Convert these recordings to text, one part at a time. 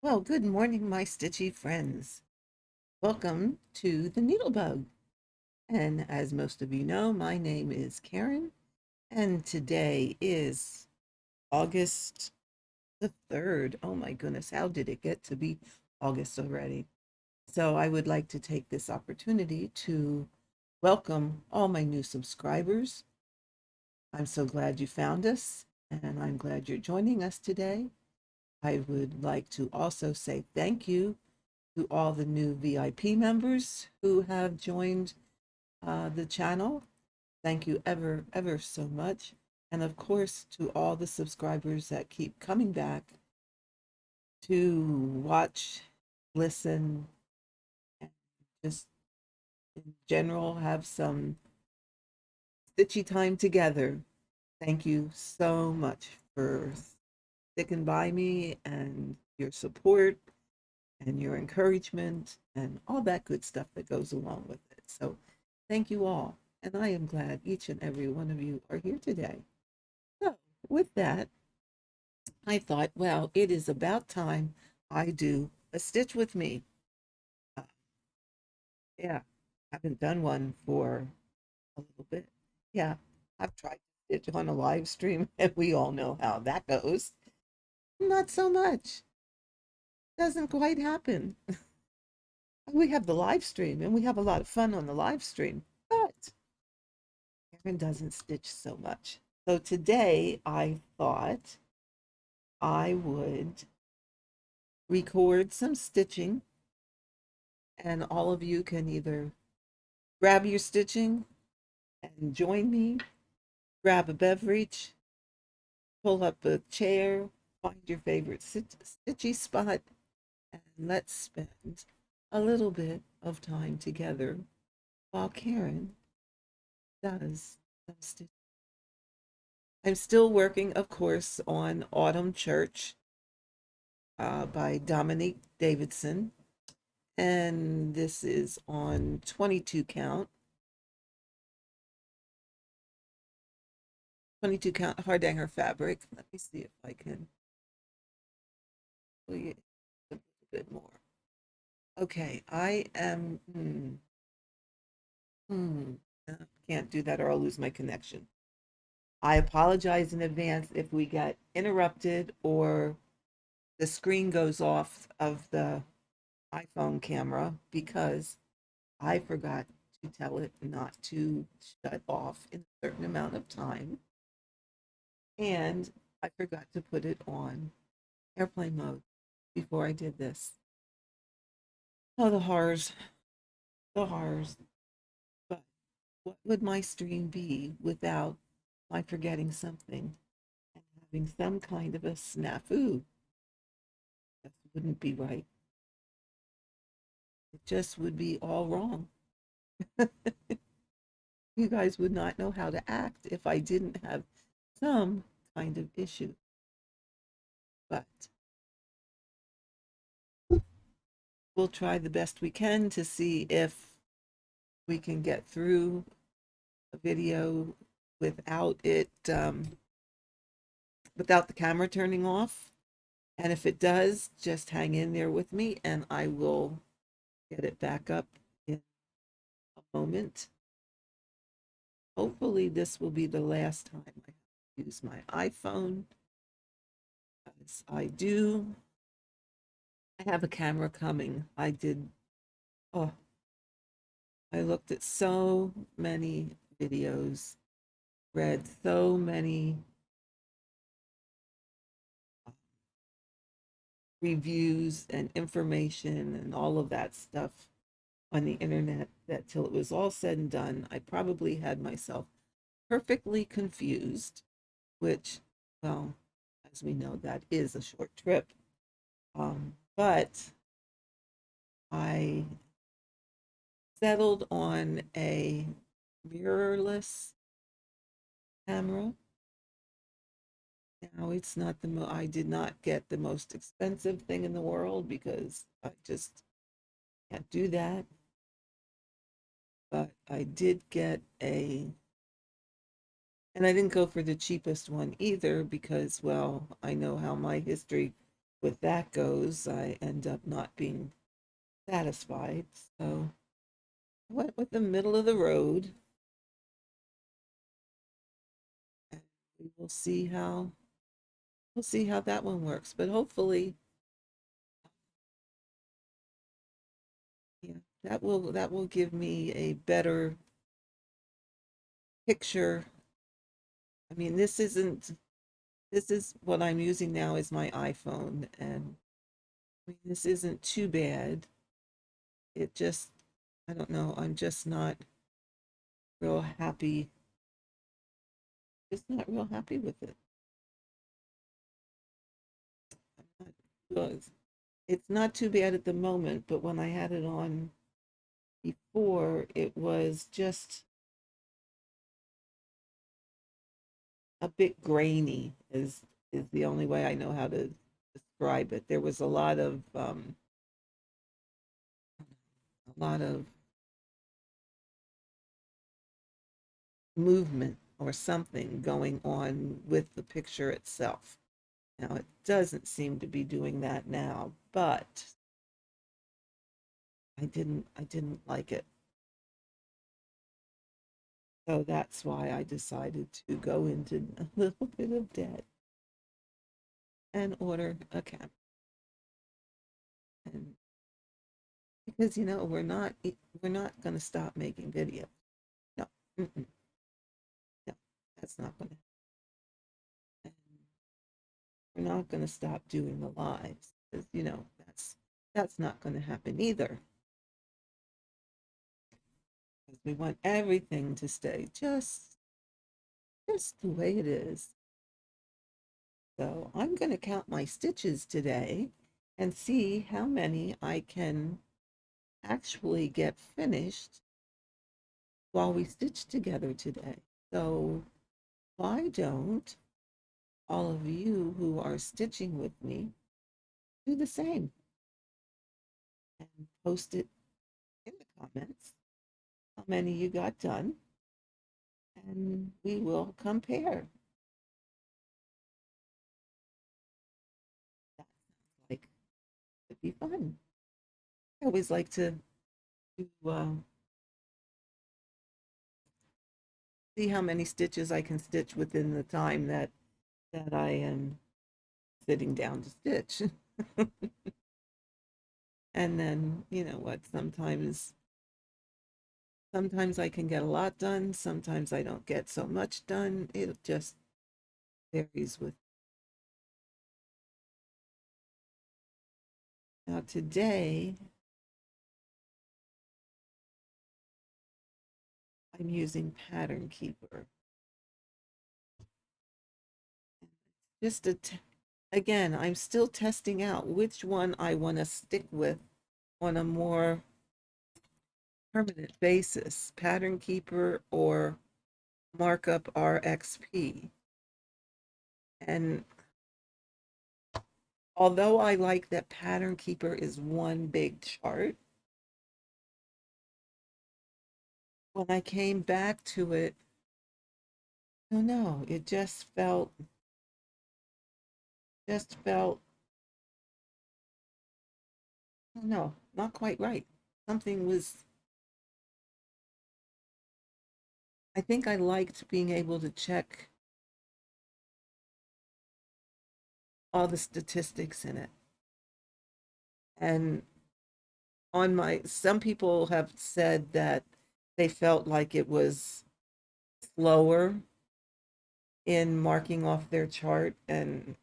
Well, good morning, my stitchy friends. Welcome to the NeedleBugg. And as most of you know, my name is Karen, and today is August the 3rd. Oh my goodness, how did it get to be August already? So I would like to take this opportunity to welcome all my new subscribers. I'm so glad you found us, and I'm glad you're joining us today. I would like to also say thank you to all the new VIP members who have joined the channel. Thank you ever so much. And of course, to all the subscribers that keep coming back to watch, listen, and just in general have some stitchy time together. Thank you so much for sticking by me and your support and your encouragement and all that good stuff that goes along with it. So thank you all. And I am glad each and every one of you are here today. So with that, I thought, well, it is about time I do a stitch with me. Uh, yeah, haven't done one for a little bit. Yeah, I've tried to stitch on a live stream, and we all know how that goes. Not so much. Doesn't quite happen. We have the live stream, and we have a lot of fun on the live stream, but Karen doesn't stitch so much. So today I thought I would record some stitching, and all of you can either grab your stitching and join me, grab a beverage, pull up a chair, find your favorite stitchy spot, and let's spend a little bit of time together while Karen does some stitching. I'm still working, of course, on Autumn Church by Dominique Davidson. And this is on 22 count, 22 count Hardanger fabric. Let me see if I can pull you a little bit more. Okay, I am, hmm, can't do that or I'll lose my connection. I apologize in advance if we get interrupted or the screen goes off of the iPhone camera because I forgot to tell it not to shut off in a certain amount of time. And I forgot to put it on airplane mode before I did this. Oh, the horrors, the horrors. But what would my stream be without my forgetting something and having some kind of a snafu? That wouldn't be right. It just would be all wrong. You guys would not know how to act if I didn't have some kind of issue. But we'll try the best we can to see if we can get through a video without it without the camera turning off. And if it does, just hang in there with me and I will get it back up in a moment. Hopefully this will be the last time I use my iPhone. As I have a camera coming. Oh, I looked at so many videos, read so many reviews and information and all of that stuff on the internet that till it was all said and done, I probably had myself perfectly confused, which, well, as we know, that is a short trip. But I settled on a mirrorless camera. Now, it's not I did not get the most expensive thing in the world because I just can't do that. But I did get and I didn't go for the cheapest one either because, well, I know how my history with that goes, I end up not being satisfied. So I went with the middle of the road, and we will see how that one works. But hopefully, yeah, that will give me a better picture. I mean, this is what I'm using now is my iPhone, and I mean, this isn't too bad. It just, I don't know, I'm just not real happy, just not real happy with it. I'm not, well, it's not too bad at the moment, but when I had it on before, it was just a bit grainy, is the only way I know how to describe it. There was a lot of movement or something going on with the picture itself. Now it doesn't seem to be doing that now, but I didn't like it. So that's why I decided to go into a little bit of debt and order a camera. And because we're not going to stop making videos. No, mm-mm, no, that's not going to. And we're not going to stop doing the lives because that's not going to happen either. Because we want everything to stay just the way it is. So I'm going to count my stitches today and see how many I can actually get finished while we stitch together today. So why don't all of you who are stitching with me do the same and post it in the comments how many you got done, and we will compare. That sounds like it'd be fun. I always like to see how many stitches I can stitch within the time that I am sitting down to stitch. And then, you know what, sometimes I can get a lot done, sometimes I don't get so much done. It just varies with. Now today I'm using Pattern Keeper. Just again, I'm still testing out which one I want to stick with on a more permanent basis, Pattern Keeper or Markup RXP. And although I like that Pattern Keeper is one big chart, when I came back to it, I don't know, it just felt, I don't know, not quite right. Something was, I think I liked being able to check all the statistics in it. And some people have said that they felt like it was slower in marking off their chart and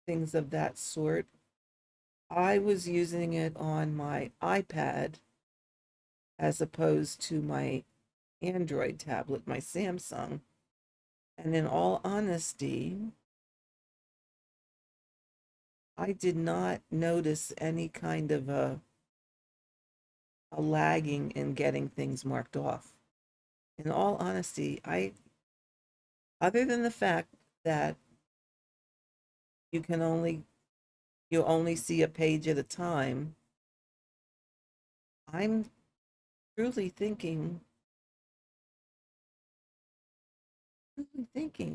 things of that sort. I was using it on my iPad as opposed to my Android tablet, my Samsung. And in all honesty, I did not notice any kind of a lagging in getting things marked off. In all honesty, other than the fact that you can only you only see a page at a time, I'm truly thinking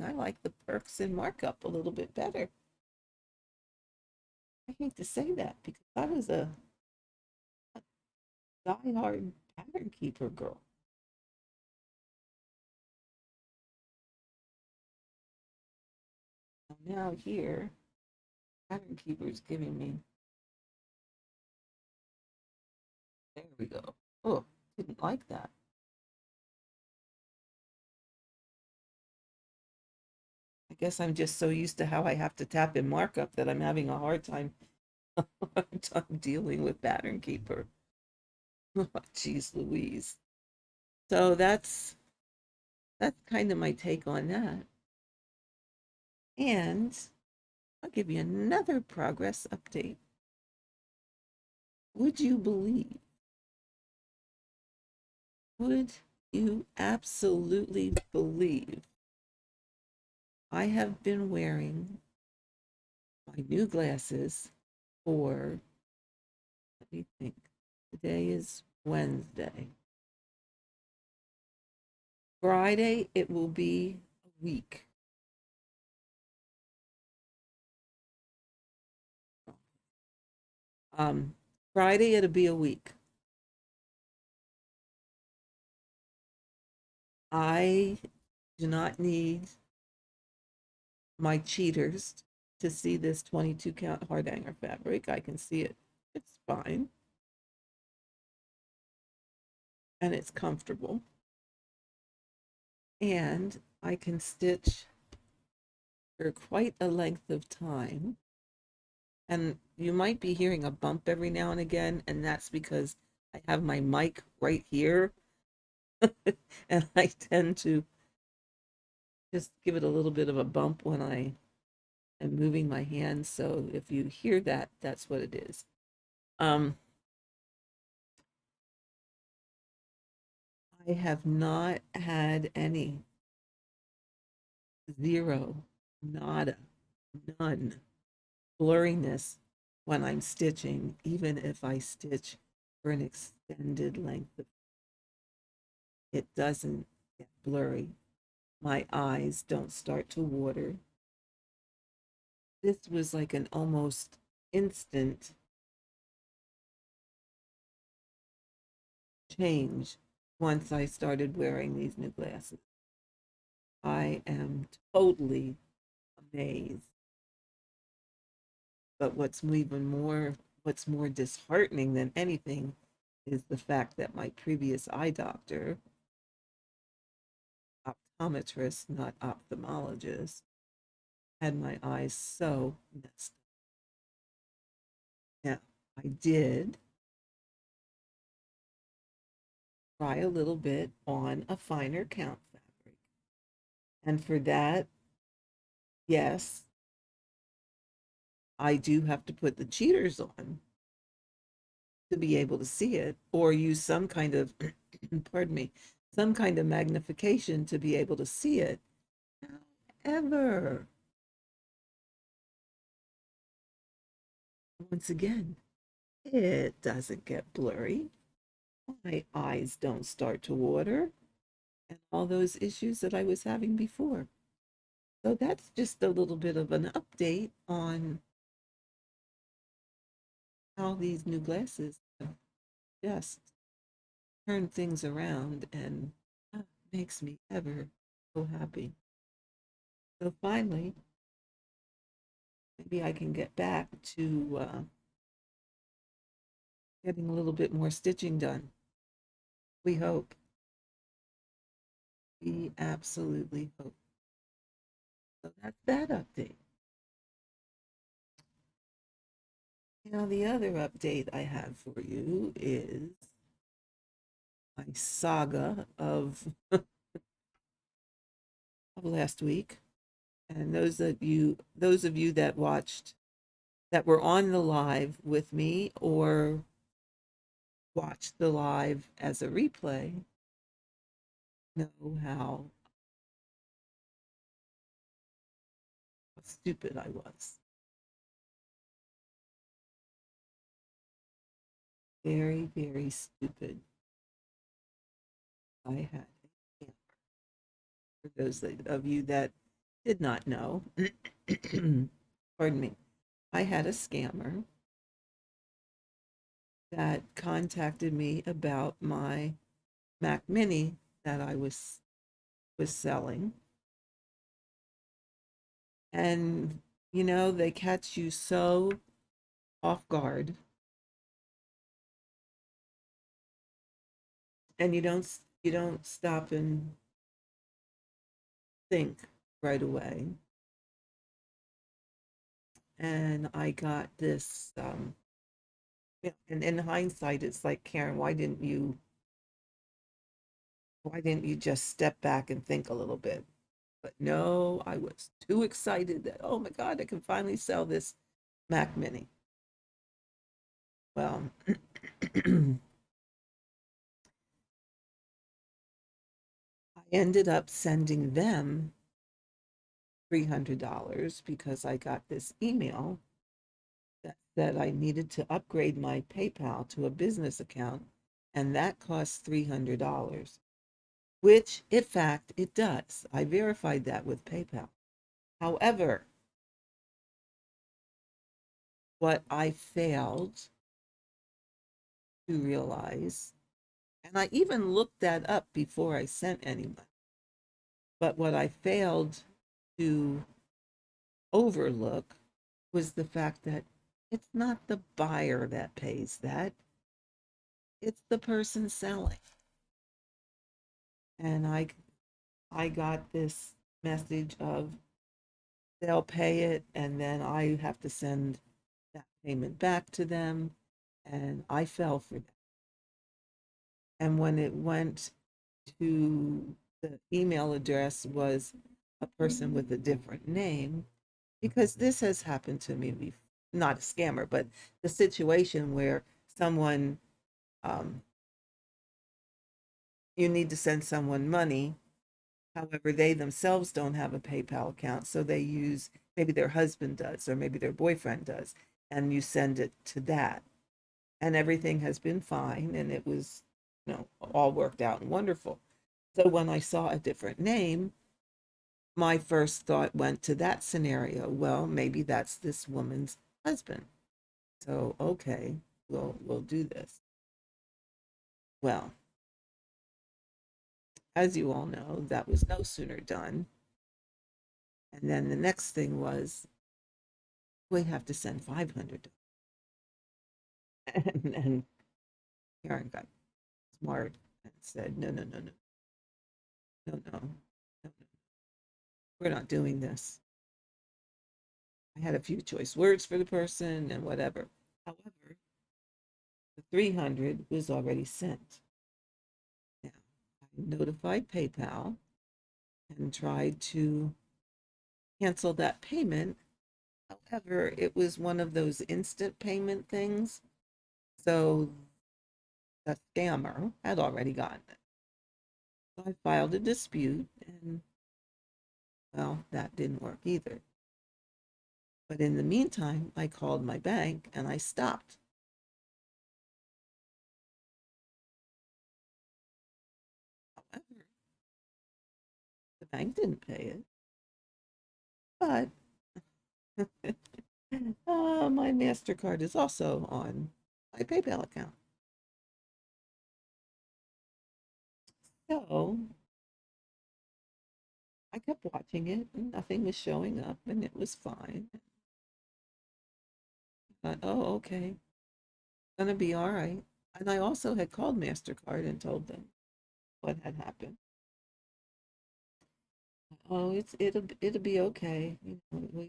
I like the perks and markup a little bit better. I hate to say that because I was a diehard pattern keeper girl. Now here, pattern keeper's giving me, there we go. Oh, didn't like that. I guess I'm just so used to how I have to tap in markup that I'm having a hard time dealing with pattern keeper. Jeez Louise. So that's kind of my take on that. And I'll give you another progress update. Would you believe? Would you absolutely believe I have been wearing my new glasses for, let me think, today is Wednesday. Friday, it will be a week. Um, Friday, it'll be a week. I do not need my cheaters to see this 22 count hard hanger fabric. I can see it. It's fine. And it's comfortable. And I can stitch for quite a length of time. And you might be hearing a bump every now and again, and that's because I have my mic right here. And I tend to just give it a little bit of a bump when I am moving my hands. So if you hear that, that's what it is. Um, I have not had any, zero, nada, none blurriness when I'm stitching, even if I stitch for an extended length of, it doesn't get blurry. My eyes don't start to water. This was like an almost instant change once I started wearing these new glasses. I am totally amazed. But what's more disheartening than anything is the fact that my previous eye doctor, optometrist, not ophthalmologist, had my eyes so messed up. Now, I did try a little bit on a finer count fabric. And for that, yes, I do have to put the cheaters on to be able to see it, or use some kind of, pardon me, some kind of magnification to be able to see it. However, once again, it doesn't get blurry. My eyes don't start to water, and all those issues that I was having before. So that's just a little bit of an update on how these new glasses have just turned things around, and makes me ever so happy. So finally, maybe I can get back to getting a little bit more stitching done. We hope. We absolutely hope. So that's that update. Now, the other update I have for you is my saga of last week. And those of you that watched, that were on the live with me or watched the live as a replay, know how stupid I was. Very, very stupid. I had a camp. For those of you that did not know, pardon me, I had a scammer that contacted me about my Mac Mini that I was selling. And they catch you so off guard, and you don't stop and think right away. And I got this and in hindsight it's like, Karen, why didn't you just step back and think a little bit? But no, I was too excited that, oh my God, I can finally sell this Mac Mini. Well, I ended up sending them $300 because I got this email that said I needed to upgrade my PayPal to a business account, and that costs $300, which, in fact, it does. I verified that with PayPal. However, what I failed to realize, and I even looked that up before I sent anyone, but what I failed to overlook was the fact that it's not the buyer that pays that, it's the person selling. And I got this message of they'll pay it and then I have to send that payment back to them. And I fell for that. And when it went to the email address was a person with a different name, because this has happened to me before, not a scammer, but the situation where someone, um, you need to send someone money. However, they themselves don't have a PayPal account, so they use, maybe their husband does, or maybe their boyfriend does, and you send it to that. And everything has been fine, and it was, all worked out and wonderful. So when I saw a different name, my first thought went to that scenario. Well, maybe that's this woman's husband. So, okay, we'll do this. Well, as you all know, that was no sooner done. And then the next thing was, we have to send 500. And Karen got smart and said, no, no, no, no, no, no, no, no. We're not doing this. I had a few choice words for the person and whatever. However, the 300 was already sent. Now, I notified PayPal and tried to cancel that payment. However, it was one of those instant payment things. So the scammer had already gotten it. So I filed a dispute, and well, that didn't work either. But in the meantime, I called my bank and I stopped. However, the bank didn't pay it, but my MasterCard is also on my PayPal account. So I kept watching it and nothing was showing up and it was fine. I thought, oh, okay, gonna be all right. And I also had called MasterCard and told them what had happened. Oh, it'll be okay. We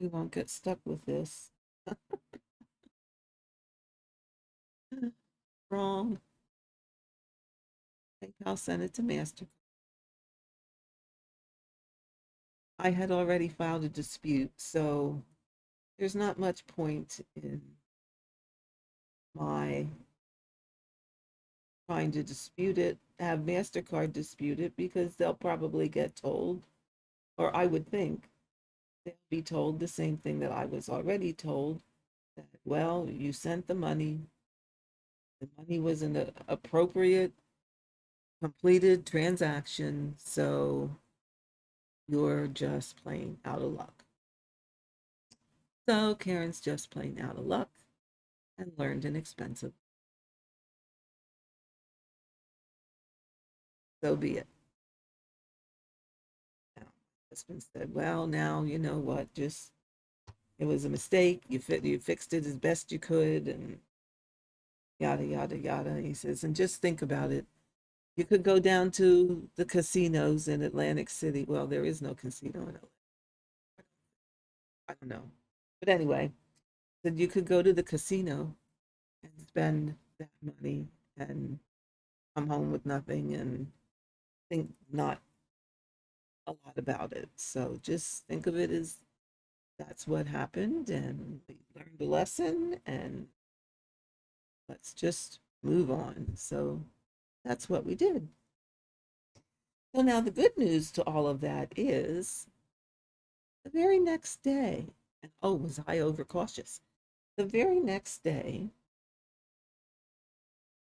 won't get stuck with this. Wrong. PayPal sent it to Master. I had already filed a dispute, so there's not much point in my trying to dispute it, have MasterCard dispute it, because they'll probably get told, or I would think they'll be told the same thing that I was already told, that, well, you sent the money was an appropriate completed transaction, so you're just plain out of luck. So Karen's just plain out of luck and learned an expensive. So be it. Now, husband said, "Well, now you know what? Just it was a mistake. You fixed it as best you could, and yada yada yada." He says, "And just think about it. You could go down to the casinos in Atlantic City. Well, there is no casino in Atlantic. I don't know, but anyway, that you could go to the casino and spend that money and come home with nothing and think not a lot about it. So just think of it as that's what happened, and we learned a lesson, and let's just move on." So that's what we did. So now the good news to all of that is the very next day, and oh, was I overcautious? The very next day,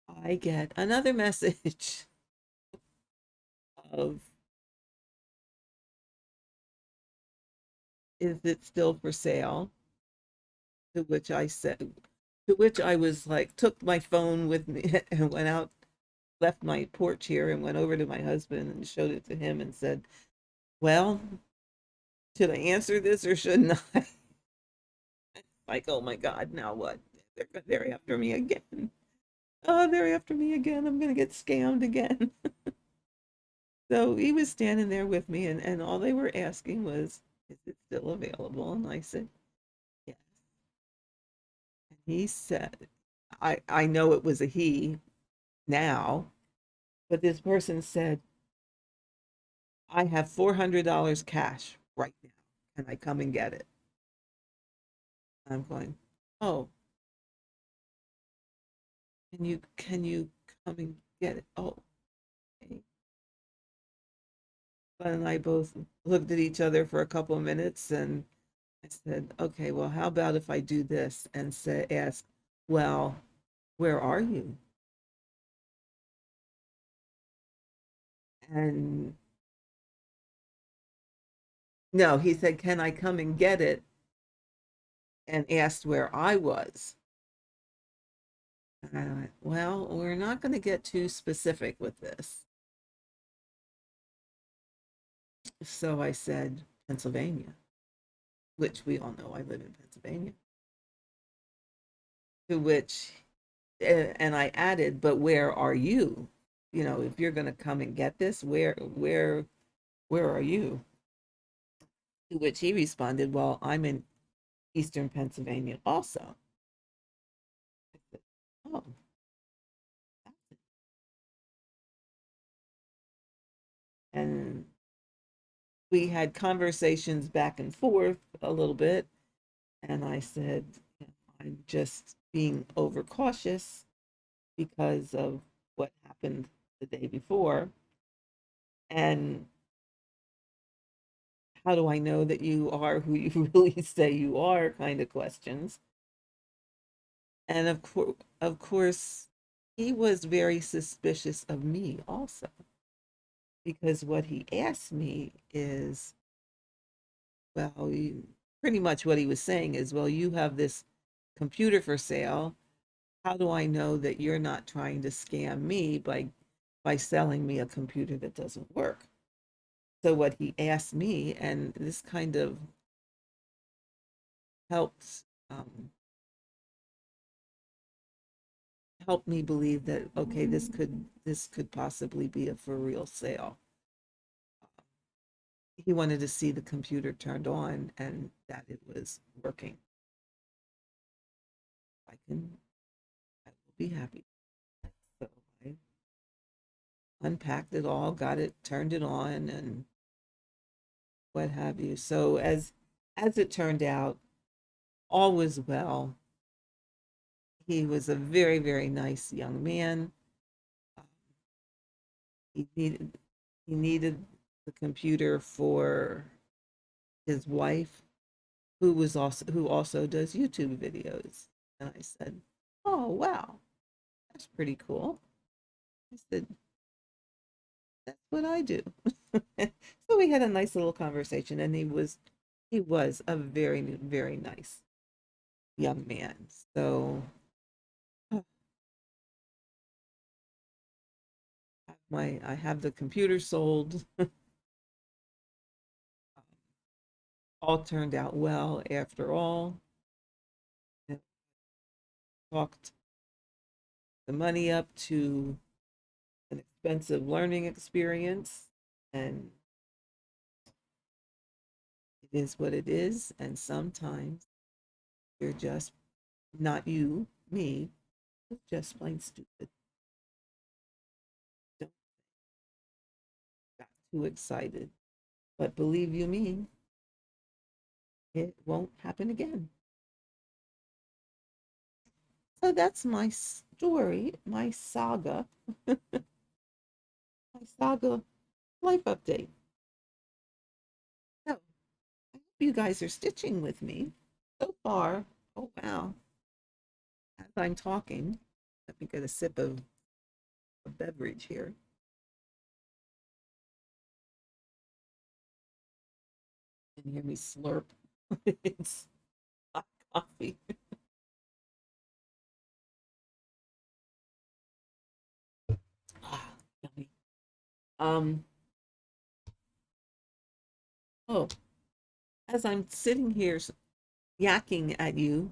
I get another message of, "Is it still for sale?" To which I said, to which I was like, took my phone with me and went out, left my porch here and went over to my husband and showed it to him and said, "Well, should I answer this or shouldn't I?" Like, oh my God, now what? They're after me again. Oh, they're after me again. I'm going to get scammed again. So he was standing there with me, and all they were asking was, "Is it still available?" And I said, "Yes." And he said, I know it was a he now, but this person said, "I have $400 cash right now. Can I come and get it?" I'm going, "Oh, can you come and get it?" Oh, okay. Glenn and I both looked at each other for a couple of minutes, and I said, "Okay, well, how about if I do this and ask, well, where are you?" And no, he said, "Can I come and get it?" And asked where I was. And I went, "Well, we're not going to get too specific with this." So I said, "Pennsylvania," which we all know I live in Pennsylvania. To which, and I added, "But where are you? You know, if you're going to come and get this, where are you?" To which he responded, "Well, I'm in Eastern Pennsylvania also." I said, "Oh, and we had conversations back and forth a little bit. And I said, "I'm just being overcautious because of what happened the day before. And how do I know that you are who you really say you are?" Kind of questions. And of course, he was very suspicious of me also, because what he asked me is, well, pretty much what he was saying is, "Well, you have this computer for sale. How do I know that you're not trying to scam me by selling me a computer that doesn't work?" So what he asked me, and this kind of helps helped me believe that, okay, this could possibly be a for real sale. He wanted to see the computer turned on and that it was working. I will be happy. So I unpacked it all, got it, turned it on, and what have you. So as it turned out, all was well. He was a very, very nice young man. Um, he needed the computer for his wife, who also does YouTube videos. And I said, "Oh wow, that's pretty cool." I said, "That's what I do." So we had a nice little conversation, and he was a very, very nice young man. So uh, I have the computer sold. All turned out well after all. I talked the money up to an expensive learning experience, and it is what it is. And sometimes you're just not you, me, just plain stupid. Don't got too excited. But believe you me, it won't happen again. So that's my story, my saga life update. So I hope you guys are stitching with me so far. Oh, wow. As I'm talking, let me get a sip of a beverage here. You can hear me slurp. It's hot coffee. Ah, yummy. Um, oh, as I'm sitting here yakking at you,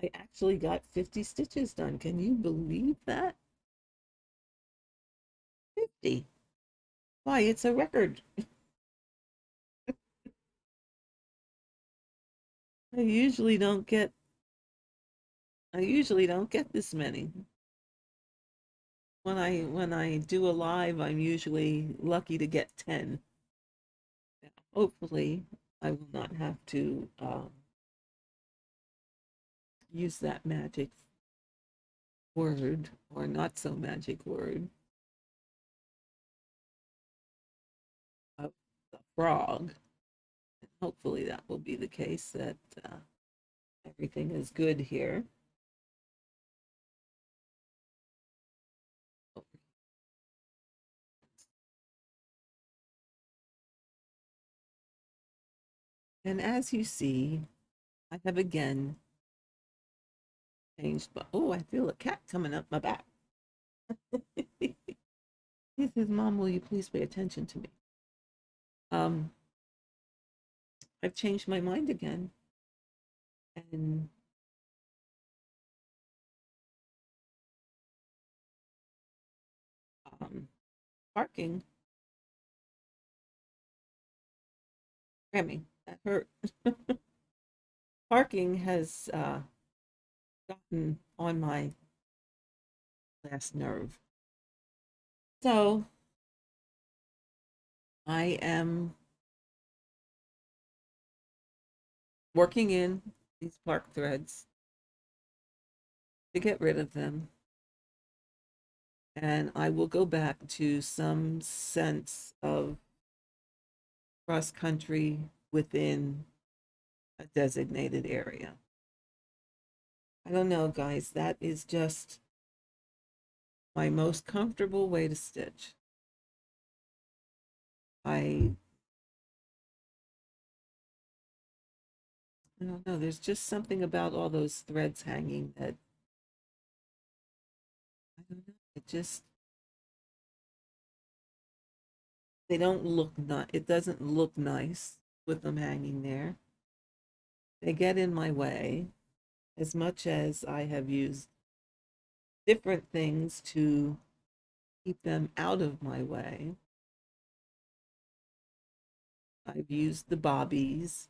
I actually got 50 stitches done. Can you believe that? 50. Why, it's a record. I usually don't get I usually don't get this many. When I do a live, I'm usually lucky to get 10. Hopefully, I will not have to use that magic word or not so magic word of the frog. Hopefully, that will be the case that everything is good here. And as you see, I have again changed. But oh, I feel a cat coming up my back. He says, "Mom, will you please pay attention to me?" Um, I've changed my mind again, and um, parking, Grammy, that hurt. Parking has gotten on my last nerve. So I am working in these park threads to get rid of them. And I will go back to some sense of cross country within a designated area. I don't know, guys. That is just my most comfortable way to stitch. I I don't know. There's just something about all those threads hanging that I don't know. It just they don't look not. It doesn't look nice with them hanging there. They get in my way as much as I have used different things to keep them out of my way. I've used the bobbies.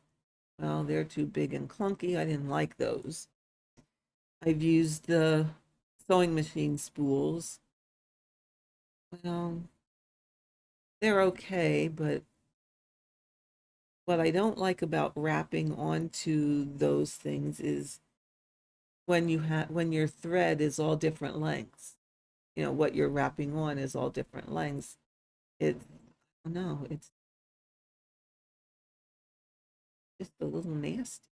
Well, they're too big and clunky. I didn't like those. I've used the sewing machine spools. Well, they're okay, but what I don't like about wrapping onto those things is when your thread is all different lengths. You know, what you're wrapping on is all different lengths. It no, it's just a little nasty.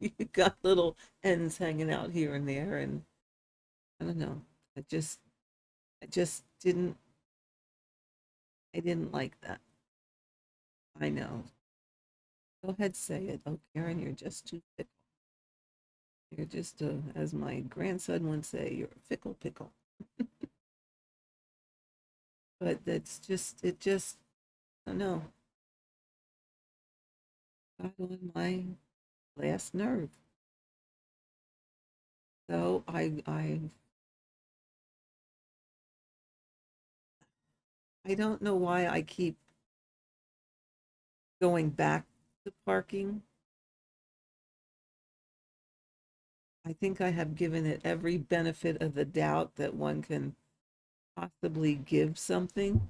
You got little ends hanging out here and there, and I don't know. I just I didn't like that. I know. Go ahead, say it. Oh, Karen, you're just too fickle. You're just a, as my grandson would say, you're a fickle pickle. But that's just, it just, I don't know, got on my last nerve. So I don't know why I keep going back to parking. I think I have given it every benefit of the doubt that one can possibly give something.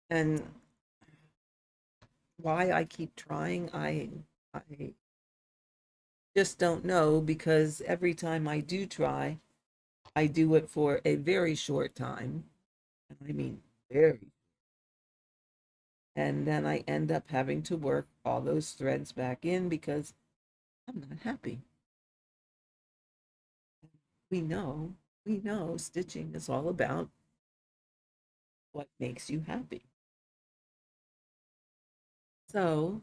And why I keep trying, I just don't know because every time I do try, I do it for a very short time. And I mean very. And then I end up having to work all those threads back in because I'm not happy. We know, we know stitching is all about what makes you happy. So,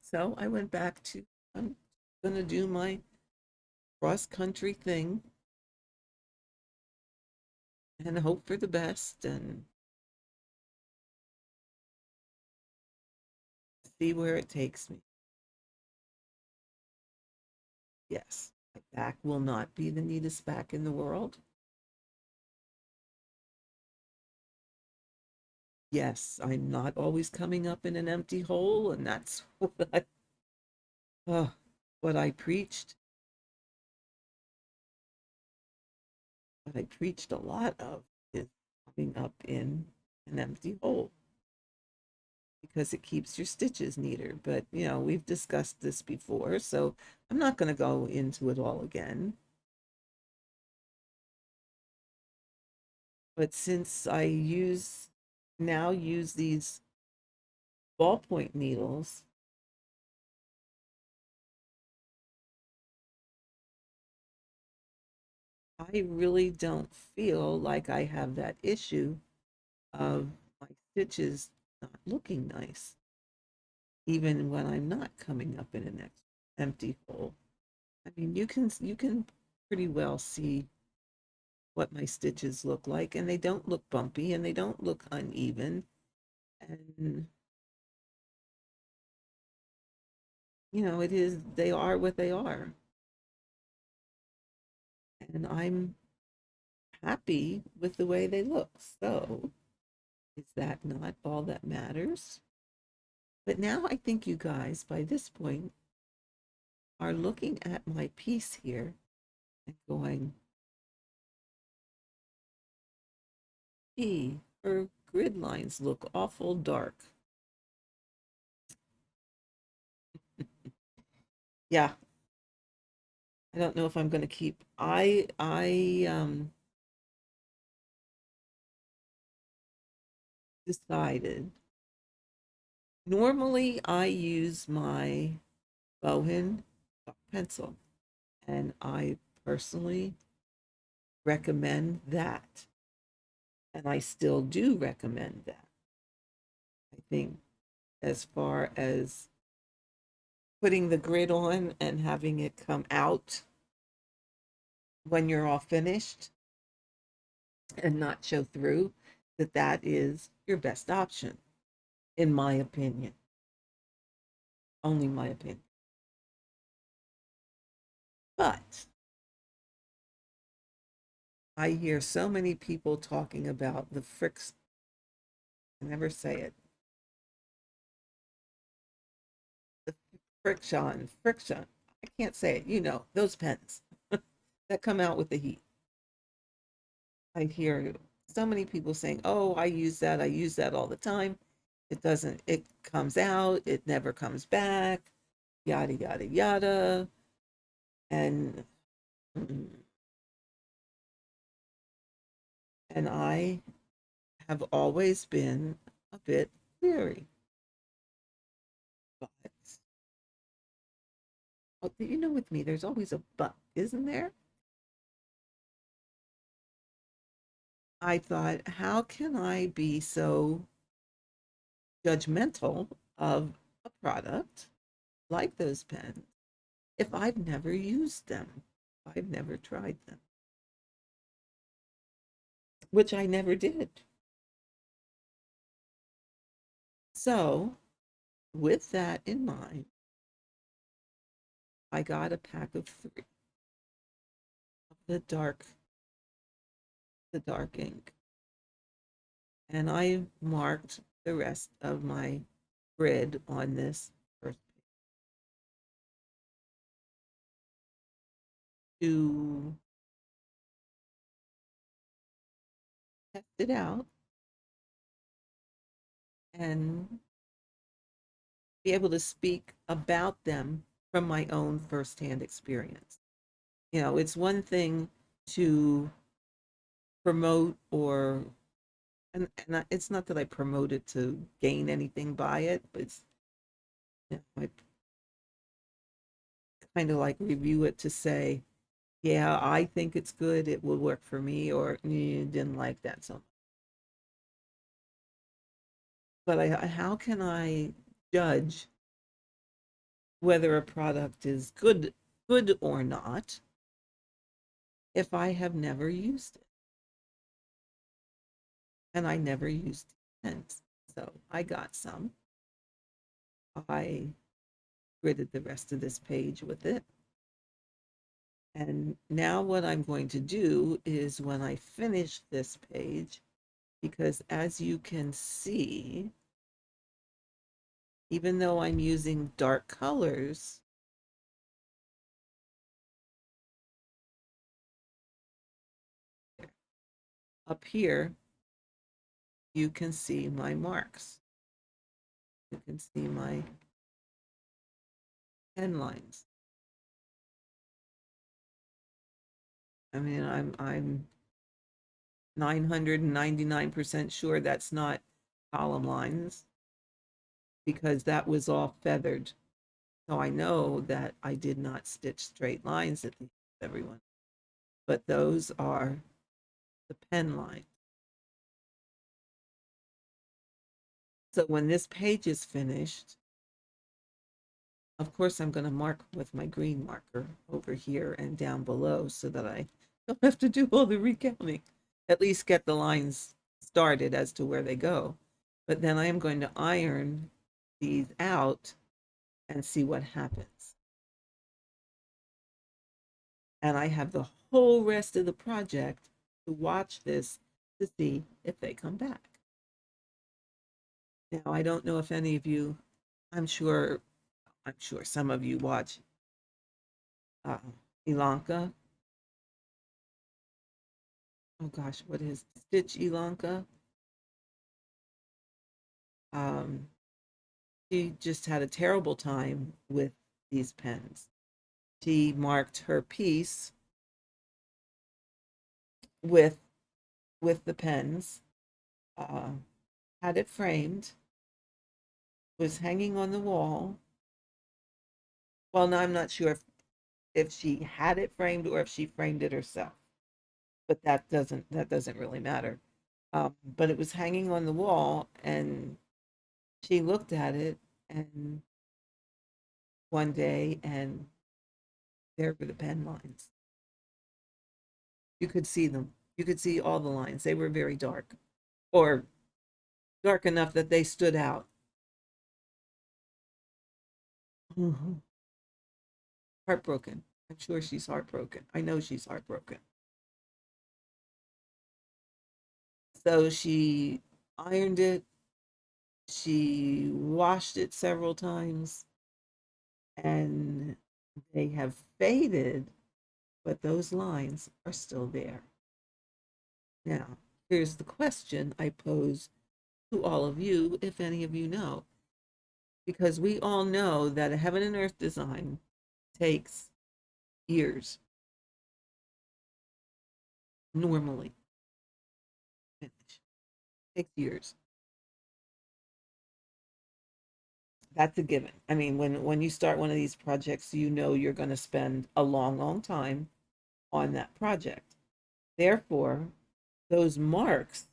so I went back to, I'm going to do my cross country thing and hope for the best and see where it takes me. Yes, my back will not be the neatest back in the world. Yes, I'm not always coming up in an empty hole, and that's uh, what I preached. What I preached a lot of is coming up in an empty hole because it keeps your stitches neater. But, you know, we've discussed this before, so I'm not going to go into it all again. But since I use these ballpoint needles, I really don't feel like I have that issue of my stitches not looking nice, even when I'm not coming up in an empty hole. I mean, you can pretty well see what my stitches look like, and they don't look bumpy and they don't look uneven. And you know, it is they are what they are. And I'm happy with the way they look. So, is that not all that matters? But now I think you guys, by this point, are looking at my piece here and going, gee, her grid lines look awful dark. Yeah, I don't know if I'm going to keep. I decided. Normally, I use my Bohin pencil, and I personally recommend that. And I still do recommend that. I think as far as putting the grid on and having it come out when you're all finished and not show through, that is your best option, in my opinion. Only my opinion. But I hear so many people talking about the fricks. I never say it. The friction. I can't say it. You know, those pens that come out with the heat. I hear so many people saying, "Oh, I use that all the time. It doesn't, it comes out, it never comes back, yada, yada, yada." And, and I have always been a bit leery. But, oh, you know, with me, there's always a but, isn't there? I thought, how can I be so judgmental of a product like those pens if I've never used them? I've never tried them, which I never did. So, with that in mind, I got a pack of three of the dark ink, and I marked the rest of my grid on this first page to test it out and be able to speak about them from my own firsthand experience. You know, it's one thing to promote and it's not that I promote it to gain anything by it, but it's, you know, I kind of like review it to say, yeah, I think it's good, it will work for me, or didn't like that so much. But how can I judge whether a product is good or not if I have never used it? And I never used pens. So I got some. I gridded the rest of this page with it. And now what I'm going to do is when I finish this page, because as you can see, even though I'm using dark colors, up here, you can see my marks. You can see my pen lines. I mean, I'm 999% sure that's not column lines because that was all feathered. So I know that I did not stitch straight lines at the end of everyone, but those are the pen lines. So when this page is finished, of course, I'm going to mark with my green marker over here and down below so that I don't have to do all the recounting. At least get the lines started as to where they go. But then I am going to iron these out and see what happens. And I have the whole rest of the project to watch this to see if they come back. Now, I don't know if any of you, I'm sure, I'm sure some of you watch uh, Ilanka. Oh gosh, what is Stitch Ilanka? Um, she just had a terrible time with these pens. She marked her piece with with the pens, uh, had it framed, was hanging on the wall. Well, no, I'm not sure if she had it framed or if she framed it herself, but that doesn't really matter. But it was hanging on the wall, and she looked at it and one day, and there were the pen lines. You could see them. You could see all the lines. They were very dark, or dark enough that they stood out. Mhm. Heartbroken. I'm sure she's heartbroken. I know she's heartbroken. So she ironed it. She washed it several times, and they have faded, but those lines are still there. Now, here's the question I pose to all of you, if any of you know, because we all know that a heaven and earth design takes years normally. Finish. Takes years. That's a given. I mean, when you start one of these projects, you know you're going to spend a long, long time on that project. Therefore, those marks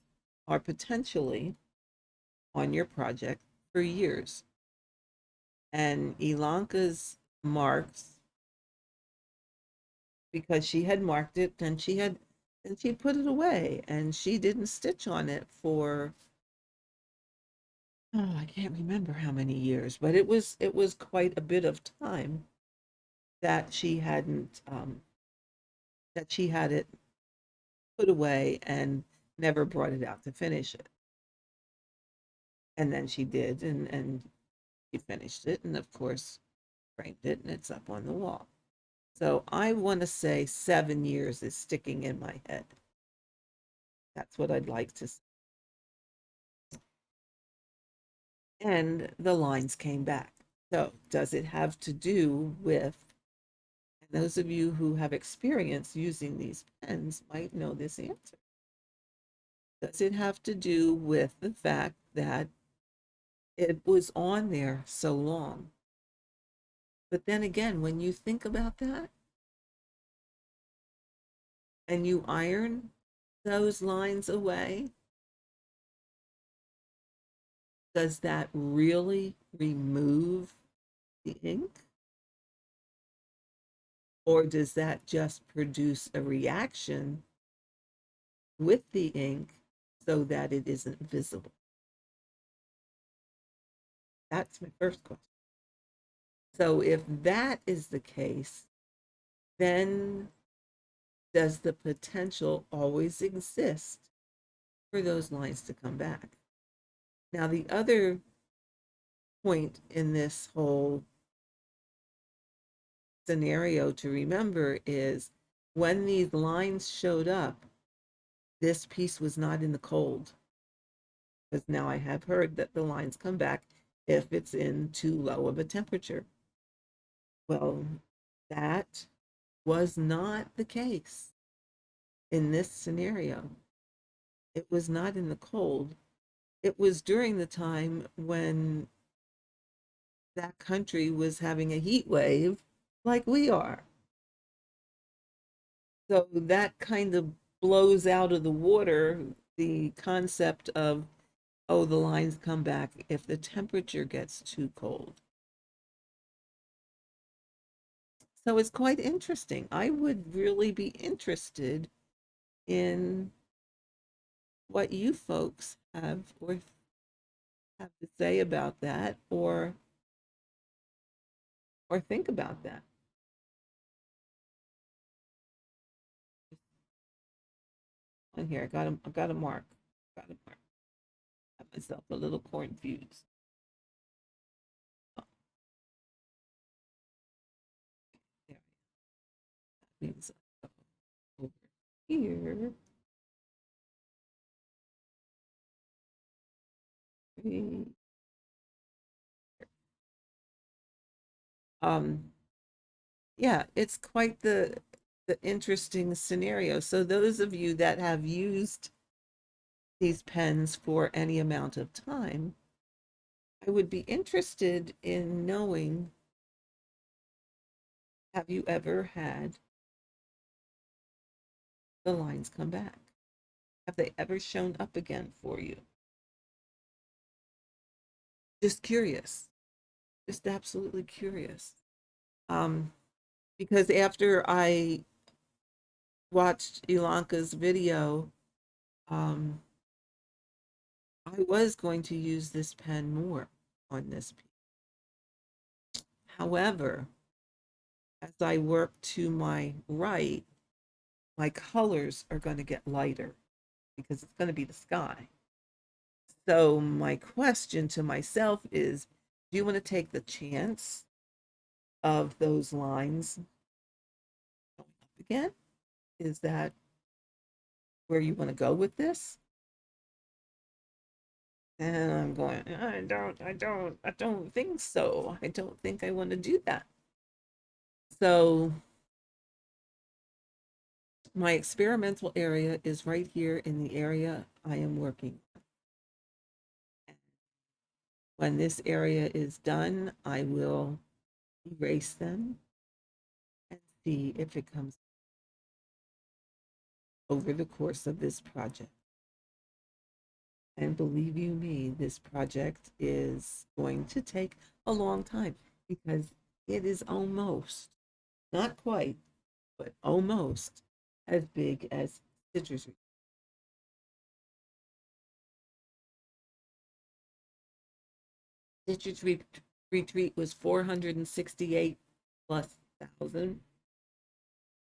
are potentially on your project for years. And Ilanka's marks, because she had marked it and she put it away and she didn't stitch on it for, oh, I can't remember how many years, but it was quite a bit of time that she hadn't that she had it put away and never brought it out to finish it. And then she did, and she finished it, and of course framed it, and it's up on the wall. So I want to say 7 years is sticking in my head. That's what I'd like to. And the lines came back. So does it have to do with, and those of you who have experience using these pens might know this answer. Does it have to do with the fact that it was on there so long? But then again, when you think about that and you iron those lines away, does that really remove the ink? Or does that just produce a reaction with the ink so that it isn't visible? That's my first question. So if that is the case, then does the potential always exist for those lines to come back? Now, the other point in this whole scenario to remember is when these lines showed up, this piece was not in the cold. Because now I have heard that the lines come back if it's in too low of a temperature. Well, that was not the case in this scenario. It was not in the cold. It was during the time when that country was having a heat wave like we are. So that kind of blows out of the water the concept of, oh, the lines come back if the temperature gets too cold. So it's quite interesting. I would really be interested in what you folks have to say about that or think about that. On here, I got a mark. Got a mark. Got myself a little cornfused. Oh, there that means over here. Um, yeah, it's quite the interesting scenario. So those of you that have used these pens for any amount of time, I would be interested in knowing, have you ever had the lines come back? Have they ever shown up again for you? Just curious, just absolutely curious. Um, because after I watched Ilanka's video, um, I was going to use this pen more on this piece. However, as I work to my right, my colors are going to get lighter because it's going to be the sky. So my question to myself is, do you want to take the chance of those lines going up again? Is that where you want to go with this? And I'm going, I don't think so. I don't think I want to do that. So my experimental area is right here in the area I am working. When this area is done, I will erase them and see if it comes. over the course of this project. And believe you me, this project is going to take a long time because it is almost, not quite, but almost as big as citrus. Citrus retreat was 468 plus thousand.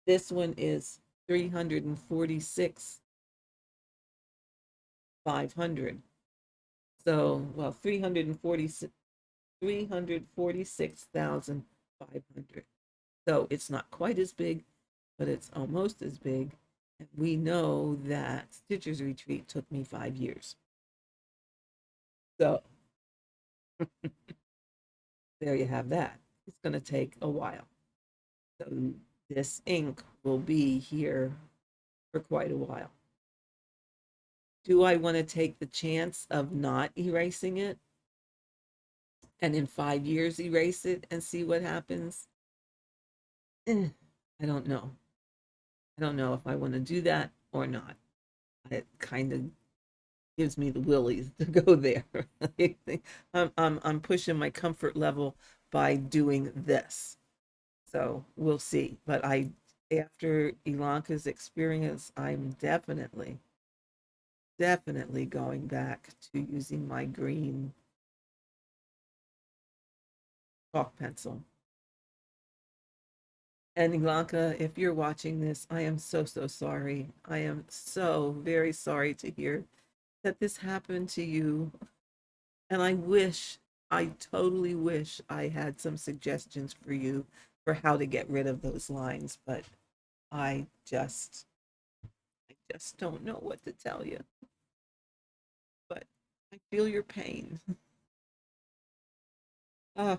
This one is 346 500. So, well, 346,500. So it's not quite as big, but it's almost as big. And we know that Stitcher's Retreat took me 5 years. So there you have that. It's going to take a while. So this ink will be here for quite a while. Do I want to take the chance of not erasing it and in 5 years erase it and see what happens? I don't know. I don't know if I want to do that or not. It kind of gives me the willies to go there. I'm pushing my comfort level by doing this. So we'll see. But after Ilanka's experience, I'm definitely going back to using my green chalk pencil. And Ilanka, if you're watching this, I am so, so sorry. I am so very sorry to hear that this happened to you. And I totally wish I had some suggestions for you for how to get rid of those lines, but I just, I just don't know what to tell you. But I feel your pain. Oh,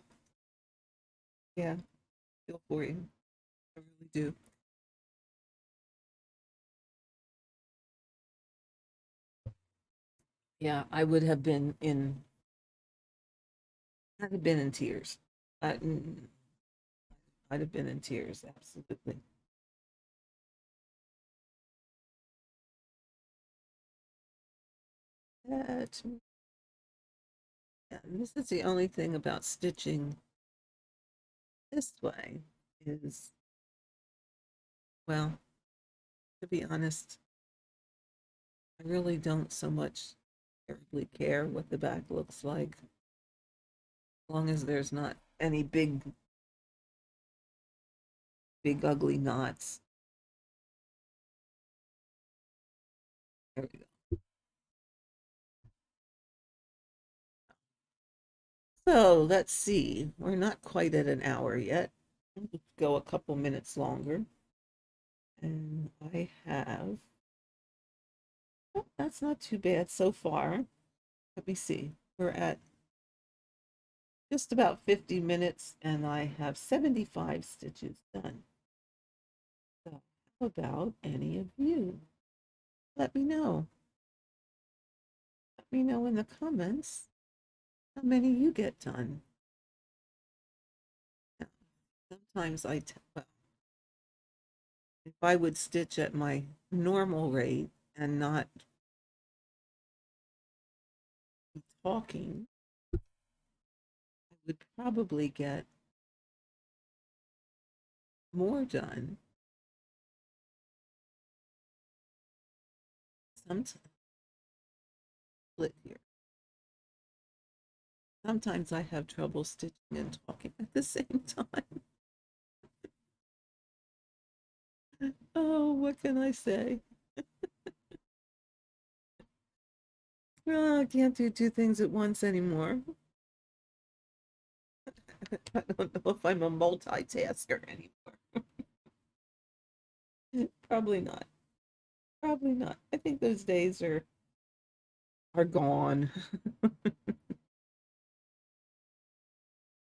yeah, I feel for you. I really do. Yeah, I would have been in, I'd have been in tears. I, I'd have been in tears, absolutely. That, yeah, this is the only thing about stitching this way is, well, to be honest, I really don't so much terribly care what the back looks like, as long as there's not any big ugly knots. There we go. So let's see. We're not quite at an hour yet. Let's go a couple minutes longer. And I have, oh, that's not too bad so far. Let me see. We're at just about 50 minutes and I have 75 stitches done. So how about any of you? Let me know. Let me know in the comments how many you get done. Sometimes well, if I would stitch at my normal rate and not be talking, I would probably get more done. Sometimes split here. Sometimes I have trouble stitching and talking at the same time. Oh, what can I say? Well, I can't do two things at once anymore. I don't know if I'm a multitasker anymore. Probably not. Probably not. I think those days are gone.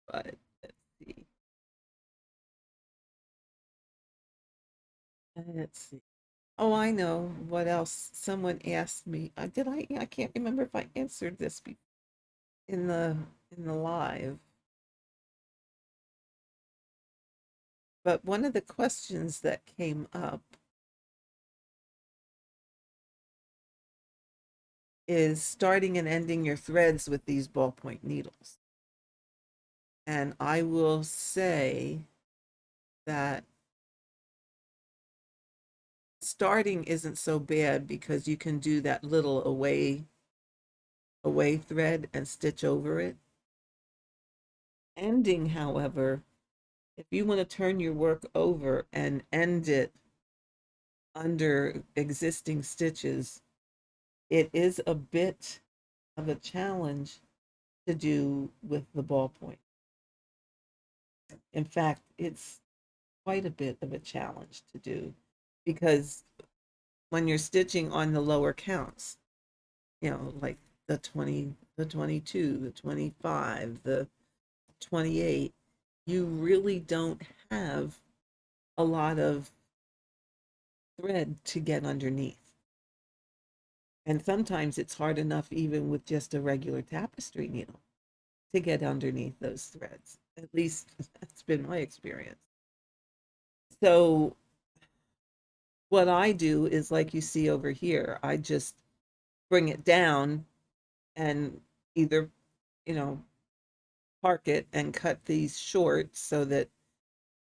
But let's see. Let's see. Oh, I know what else. Someone asked me. Did I? I can't remember if I answered this in the live. But one of the questions that came up is starting and ending your threads with these ballpoint needles. And I will say that starting isn't so bad because you can do that little away thread and stitch over it. Ending, however, if you want to turn your work over and end it under existing stitches, it is a bit of a challenge to do with the ballpoint. In fact, it's quite a bit of a challenge to do because when you're stitching on the lower counts, like the 20, the 22, the 25, the 28, you really don't have a lot of thread to get underneath. And sometimes it's hard enough, even with just a regular tapestry needle, to get underneath those threads. At least that's been my experience. So, what I do is like you see over here, I just bring it down and either, you know, park it and cut these short so that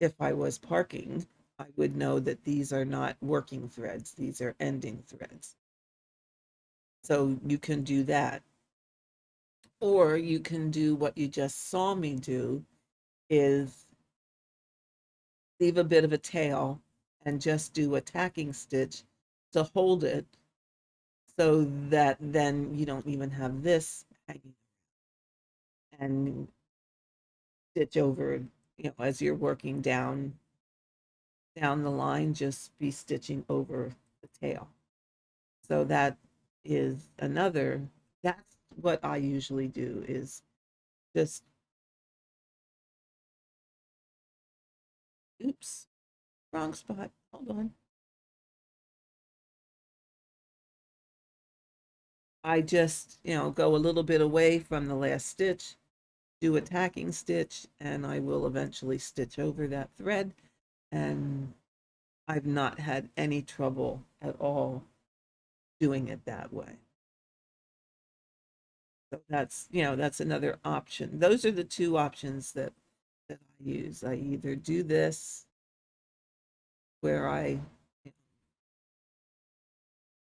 if I was parking, I would know that these are not working threads, these are ending threads. So you can do that. Or you can do what you just saw me do is leave a bit of a tail and just do a tacking stitch to hold it so that then you don't even have this hanging and stitch over, as you're working down the line, just be stitching over the tail. So that is another, that's what I usually do is just, oops, wrong spot. Hold on. I just, go a little bit away from the last stitch, do a tacking stitch, and I will eventually stitch over that thread. And I've not had any trouble at all doing it that way. So that's another option. Those are the two options that I use. I either do this where I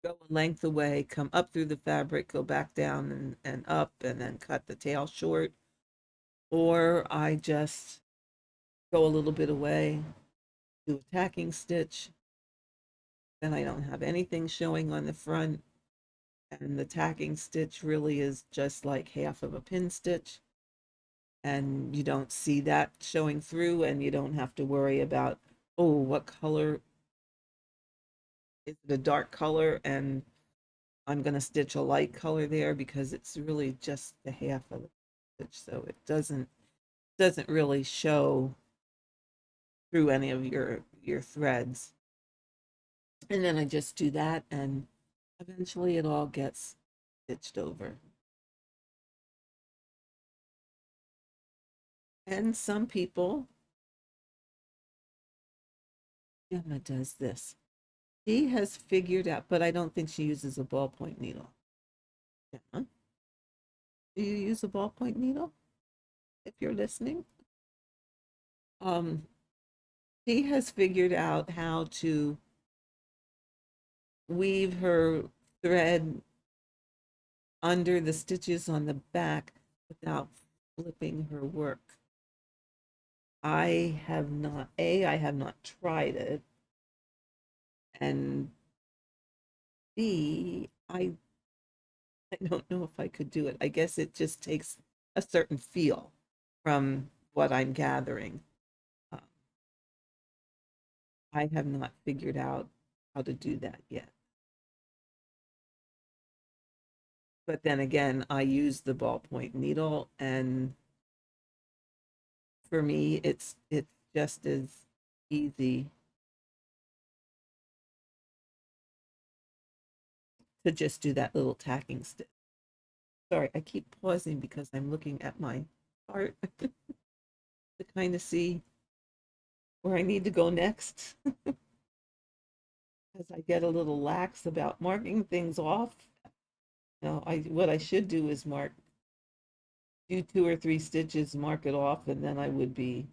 go a length away, come up through the fabric, go back down and up, and then cut the tail short, or I just go a little bit away, do a tacking stitch, then I don't have anything showing on the front, and the tacking stitch really is just like half of a pin stitch, and you don't see that showing through, and you don't have to worry about, oh, what color is it, a dark color, and I'm going to stitch a light color there because it's really just the half of the stitch, so it doesn't really show through any of your threads. And then I just do that, and eventually it all gets stitched over. And some people, Gemma does this. She has figured out, but I don't think she uses a ballpoint needle. Gemma, do you use a ballpoint needle if you're listening? Um, she has figured out how to weave her thread under the stitches on the back without flipping her work. I have not tried it, and B, I don't know if I could do it. I guess it just takes a certain feel from what I'm gathering. Uh, I have not figured out how to do that yet. But then again, I use the ballpoint needle, and for me, it's just as easy to just do that little tacking stitch. Sorry, I keep pausing because I'm looking at my chart to kind of see where I need to go next. As I get a little lax about marking things off No, I what I should do is do 2 or 3 stitches, mark it off, and then I would be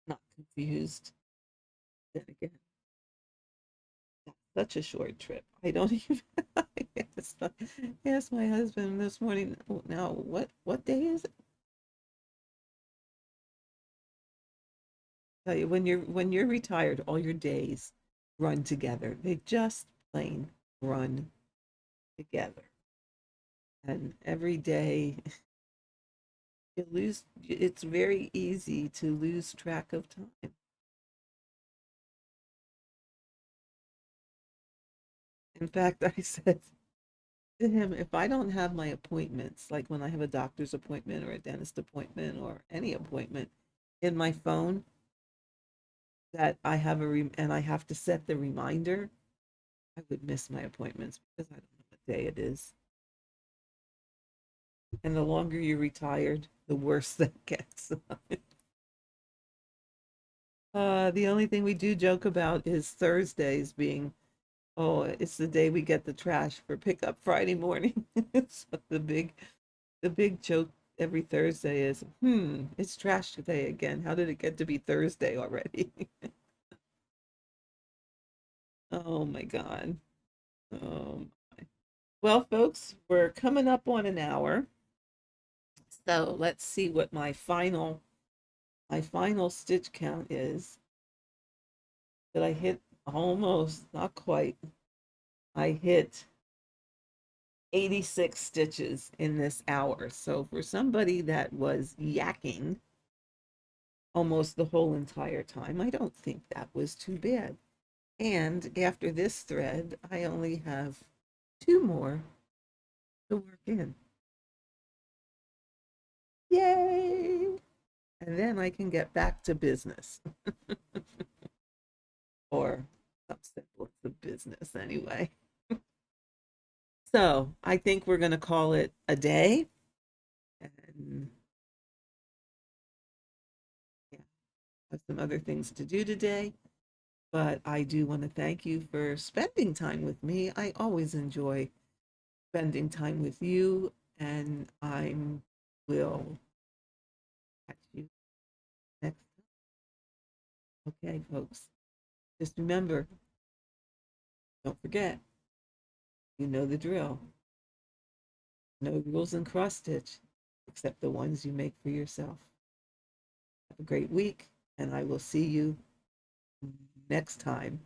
not confused. Then again, that's such a short trip. I don't even asked, asked my husband this morning. "Oh, now what day is it?" Tell you when you're retired, all your days run together. They just plain run together. And every day you lose, it's very easy to lose track of time. In fact, I said to him, if I don't have my appointments, like when I have a doctor's appointment or a dentist appointment or any appointment in my phone, that I have and I have to set the reminder, I would miss my appointments because I don't know what day it is. And the longer you're retired, the worse that gets. The only thing we do joke about is Thursdays being, oh, it's the day we get the trash for pickup Friday morning. So the big joke every Thursday is, it's trash day again. How did it get to be Thursday already? Oh my God. Um, well, folks, we're coming up on an hour. So let's see what my final stitch count is. That I hit almost, not quite. I hit 86 stitches in this hour. So for somebody that was yakking almost the whole entire time, I don't think that was too bad. And after this thread, I only have 2 more to work in. Yay! And then I can get back to business, or some semblance of business anyway. So I think we're going to call it a day. And yeah, have some other things to do today. But I do want to thank you for spending time with me. I always enjoy spending time with you, and I will catch you next time. Okay, folks. Just remember, don't forget, you know the drill. No rules in cross stitch except the ones you make for yourself. Have a great week, and I will see you next time.